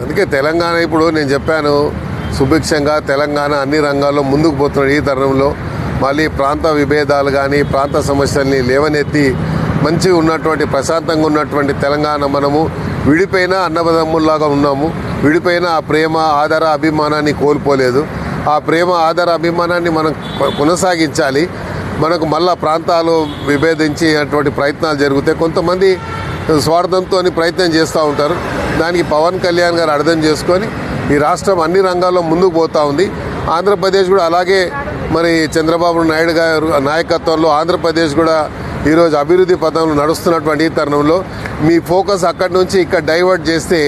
అందుకే తెలంగాణ ఇప్పుడు నేను చెప్పాను సుభిక్షంగా తెలంగాణ అన్ని రంగాల్లో ముందుకు పోతున్నాడు. ఈ తరుణంలో మళ్ళీ ప్రాంత విభేదాలు కానీ ప్రాంత సమస్యల్ని లేవనెత్తి మంచిగా ఉన్నటువంటి ప్రశాంతంగా ఉన్నటువంటి తెలంగాణ మనము విడిపోయిన అన్నదమ్ముల్లాగా ఉన్నాము. విడిపోయిన ఆ ప్రేమ ఆదర అభిమానాన్ని కోల్పోలేదు. ఆ ప్రేమ ఆదర అభిమానాన్ని మనం కొనసాగించాలి. మనకు మళ్ళా ప్రాంతాలు విభేదించేటువంటి ప్రయత్నాలు జరుగుతాయి. కొంతమంది స్వార్థంతో ప్రయత్నం చేస్తూ ఉంటారు. దానికి పవన్ కళ్యాణ్ గారు అర్థం చేసుకొని ఈ రాష్ట్రం అన్ని రంగాల్లో ముందుకు పోతూ ఉంది. ఆంధ్రప్రదేశ్ కూడా అలాగే మరి చంద్రబాబు నాయుడు గారు నాయకత్వంలో ఆంధ్రప్రదేశ్ కూడా ఈరోజు అభివృద్ధి పథంలో నడుస్తున్నటువంటి ఈ తరుణంలో మీ ఫోకస్ అక్కడి నుంచి ఇక్కడ డైవర్ట్ చేస్తే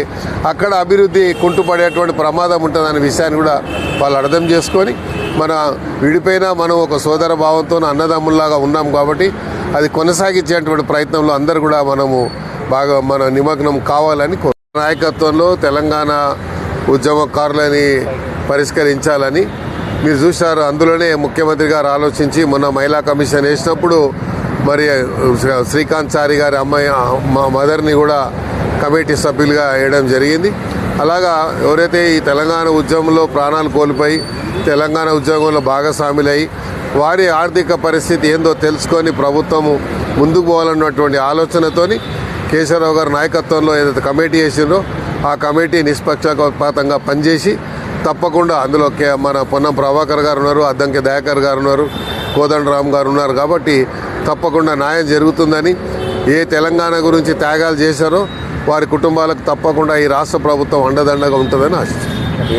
అక్కడ అభివృద్ధి కుంటుపడేటువంటి ప్రమాదం ఉంటుందనే విషయాన్ని కూడా వాళ్ళు అర్థం చేసుకొని మన విడిపోయినా మనం ఒక సోదర భావంతో అన్నదమ్ముల్లాగా ఉన్నాం కాబట్టి అది కొనసాగించేటువంటి ప్రయత్నంలో అందరూ కూడా మనము బాగా మన నిమగ్నం కావాలని నాయకత్వంలో తెలంగాణ ఉద్యమకారులని పరిష్కరించాలని మీరు చూశారు. అందులోనే ముఖ్యమంత్రి గారు ఆలోచించి మొన్న మహిళా కమిషన్ వేసినప్పుడు మరి శ్రీకాంత్ చారి గారి అమ్మాయి మా మదర్ని కూడా కమిటీ సభ్యులుగా వేయడం జరిగింది. అలాగా ఎవరైతే ఈ తెలంగాణ ఉద్యమంలో ప్రాణాలు కోల్పోయి తెలంగాణ ఉద్యమంలో భాగస్వాములై వారి ఆర్థిక పరిస్థితి ఏందో తెలుసుకొని ప్రభుత్వము ముందుకు పోవాలన్నటువంటి ఆలోచనతోని కేశవరావు గారి నాయకత్వంలో ఏదైతే కమిటీ వేసిందో ఆ కమిటీ నిష్పక్షపాతంగా పనిచేసి తప్పకుండా అందులో మన పొన్నం ప్రభాకర్ గారు ఉన్నారు, అద్దంకి దయాకర్ గారు ఉన్నారు, కోదండరామ్ గారు ఉన్నారు. కాబట్టి తప్పకుండా న్యాయం జరుగుతుందని ఏ తెలంగాణ గురించి త్యాగాలు చేశారో వారి కుటుంబాలకు తప్పకుండా ఈ రాష్ట్ర ప్రభుత్వం అండదండగా ఉంటుందని ఆశిస్తున్నాను.